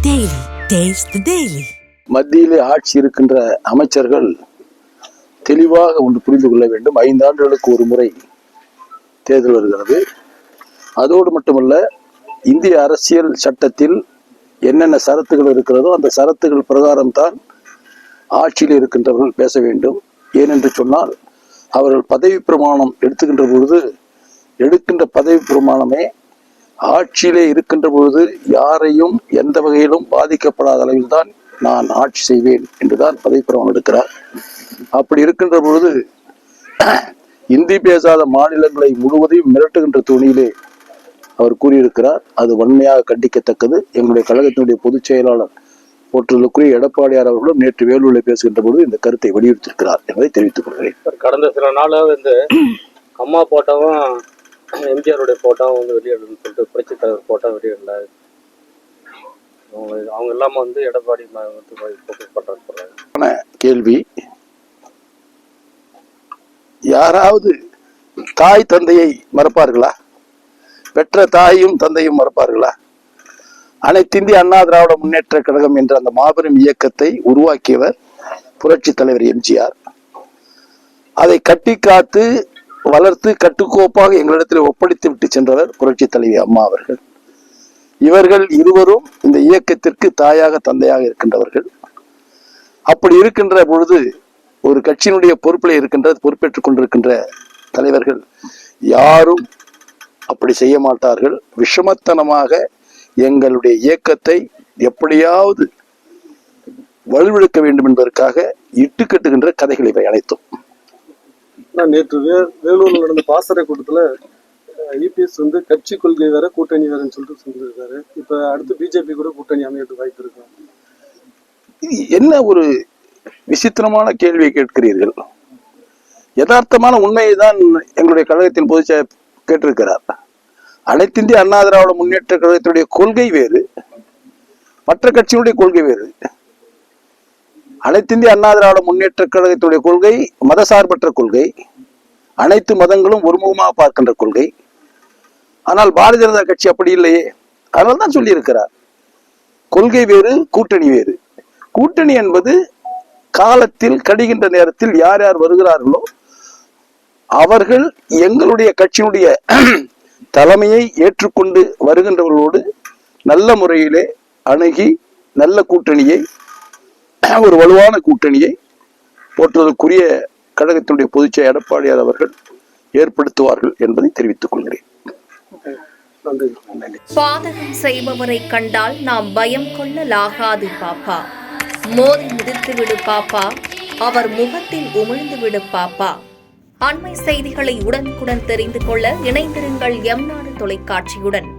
Daily. Taste the Daily. மத்தியிலே ஆட்சி இருக்கின்ற அமைச்சர்கள் தெளிவாக ஒன்று புரிந்து கொள்ள வேண்டும். 5 ஆண்டுகளுக்கு ஒரு முறை தேர்தல் வருகிறது. அதோடு மட்டுமல்ல, இந்திய அரசியல் சட்டத்தில் என்னென்ன சரத்துகள் இருக்கிறதோ அந்த சரத்துகள் பிரகாரம் தான் ஆட்சியில் இருக்கின்றவர்கள் பேச வேண்டும். ஏனென்று சொன்னால், அவர்கள் பதவி பிரமாணம் எடுத்துக்கின்ற பொழுது எடுக்கின்ற பதவி பிரமாணமே ஆட்சியிலே இருக்கின்ற பொழுது யாரையும் எந்த வகையிலும் பாதிக்கப்படாத அளவில் தான் நான் ஆட்சி செய்வேன் என்றுதான் பதவி பிரமாணம் எடுக்கிறார். அப்படி இருக்கின்ற பொழுது இந்தி பேசாத மாநிலங்களை முழுவதையும் மிரட்டுகின்ற துணியிலே அவர் கூறியிருக்கிறார். அது வன்மையாக கண்டிக்கத்தக்கது. எங்களுடைய கழகத்தினுடைய பொதுச் செயலாளர் போற்றுதலுக்குரிய எடப்பாடியார் அவர்களும் நேற்று வேலூரில் பேசுகின்ற பொழுது இந்த கருத்தை வலியுறுத்தியிருக்கிறார் என்பதை தெரிவித்துக் கொள்கிறேன். கடந்த சில நாளாக இந்த அம்மா போட்டாவும் எம்ஜிஆருடைய போட்டாவும் வந்து வெளியிடணும்னு சொல்லிட்டு புரட்சி தலைவர் போட்டா வெளியிடல. அவங்க இல்லாம வந்து எடப்பாடி பண்றாங்க. கேள்வி, யாராவது தாய் தந்தையை மறப்பார்களா? பெற்ற தாயும் தந்தையும் மறப்பார்களா? அனைத்திந்திய அண்ணா திராவிட முன்னேற்ற கழகம் என்ற அந்த மாபெரும் இயக்கத்தை உருவாக்கியவர் புரட்சி தலைவர் எம்ஜிஆர். அதை கட்டி காத்து வளர்த்து கட்டுக்கோப்பாக எங்களிடத்தில் ஒப்படைத்து விட்டு சென்றவர் புரட்சி தலைவி அம்மா அவர்கள். இவர்கள் இருவரும் இந்த இயக்கத்திற்கு தாயாக தந்தையாக இருக்கின்றவர்கள். அப்படி இருக்கின்ற பொழுது ஒரு கட்சியினுடைய பொறுப்பில் பொறுப்பேற்றுக் கொண்டிருக்கின்ற தலைவர்கள் யாரும் அப்படி செய்ய மாட்டார்கள். விஷமத்தனமாக எங்களுடைய இயக்கத்தை எப்படியாவது வலுவிழக்க வேண்டும் என்பதற்காக இட்டு கட்டுகின்ற கதைகள் இவை அனைத்தும். நேற்று வேலூர்ல நடந்த பாசறை கூட்டத்துல இபிஎஸ் வந்து கட்சி கொள்கை வேற கூட்டணி வேறன்னு சொல்லிட்டு சொல்லியிருக்காரு. இப்ப அடுத்து பிஜேபி கூட கூட்டணி அமையறதுக்கு வாய்ப்பு இருக்கு. என்ன ஒரு விசித்திரமான கேள்வியை கேட்கிறீர்கள். யதார்த்தமான உண்மையை தான் எங்களுடைய கழகத்தின் பொதுச் கேட்டிருக்கிறார். அனைத்திந்திய அண்ணா திராவிட முன்னேற்ற கழகத்தினுடைய கொள்கை வேறு, மற்ற கட்சியினுடைய கொள்கை வேறு. அனைத்திந்திய அண்ணா திராவிட முன்னேற்ற கழகத்துடைய கொள்கை மதசார்பற்ற கொள்கை, அனைத்து மதங்களும் ஒருமுகமாக பார்க்கின்ற கொள்கை. ஆனால் பாரதிய ஜனதா கட்சி அப்படி இல்லையே. அதனால தான் சொல்லி இருக்கிறார், கொள்கை வேறு, கூட்டணி வேறு. கூட்டணி என்பது காலத்தில் கடிகின்ற நேரத்தில் யார் யார் வருகிறார்களோ அவர்கள் எங்களுடைய கட்சியினுடைய தலைமையை ஏற்றுக்கொண்டு வருகின்றவர்களோடு நல்ல முறையிலே அணுகி நல்ல கூட்டணியை, ஒரு வலுவான கூட்டணியை போற்றுவதற்குரிய கழகத்தினுடைய பொதுச்செயலாளர் எடப்பாடியார் அவர்கள் ஏற்படுத்துவார்கள் என்பதை தெரிவித்துக் கொள்கிறேன். பாதகம் செய்பவரை கண்டால் நாம் பயம் கொள்ளலாகாது பாப்பா. மோதி மிதித்து விடு பாப்பா, அவர் முகத்தில் உமிழ்ந்து விடு பாப்பா. அண்மை செய்திகளை உடனுக்குடன் தெரிந்து கொள்ள இணைந்திருங்கள் எம் நாடு தொலைக்காட்சியுடன்.